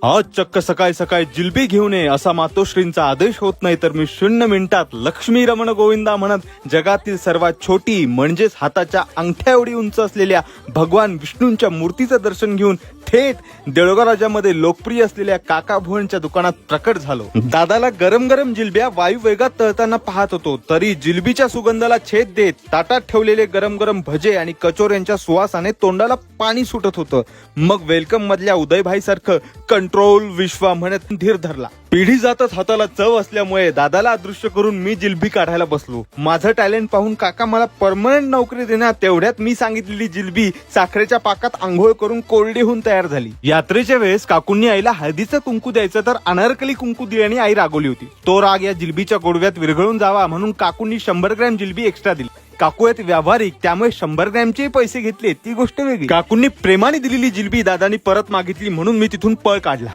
आज चक्क सकाळी सकाळी जिलबी घेऊन ये असा मातोश्रींचा आदेश होत नाही तर मी 0 मिनिटात लक्ष्मी रमण गोविंदा म्हणत जगातील सर्वात छोटी म्हणजेच हाताच्या अंगठ्या एवढी उंच असलेल्या भगवान विष्णूंच्या मूर्तीचं दर्शन घेऊन थेट देऊळगाव राजामध्ये लोकप्रिय असलेल्या काका भुवनच्या दुकानात प्रकट झालो. दादाला गरम गरम जिलब्या वायू वेगात तळताना पाहत होतो तरी जिलबीच्या सुगंधाला छेद देत ताटात ठेवलेले गरम गरम भजे आणि कचोऱ्यांच्या सुवासाने तोंडाला पाणी सुटत होतं. मग वेलकम मधल्या उदयभाई सारखं कंट्रोल विश्वा म्हणत धीर धरला. पिढी जातच हाताला चव असल्यामुळे दादाला अदृश्य करून मी जिलबी काढायला बसलो. माझं टॅलेंट पाहून काका मला परमनंट नोकरी देणार तेवढ्यात मी सांगितलेली जिलबी साखरेच्या पाकात आंघोळ करून कोरडी होऊन तयार झाली. यात्रेच्या वेळेस काकूंनी आईला हळदीचं कुंकू द्यायचं तर अनारकली कुंकू दिल्याने आई रागवली होती. तो राग या जिलबीच्या गोडव्यात विरघळून जावा म्हणून काकूंनी 100 ग्रॅम जिलबी एक्स्ट्रा दिली. काकू आहेत व्यावहारिक त्यामुळे 100 ग्रॅमचे पैसे घेतले ती गोष्ट वेगळी. काकूंनी प्रेमाने दिलेली जिलबी दादानी परत मागितली म्हणून मी तिथून पळ काढला.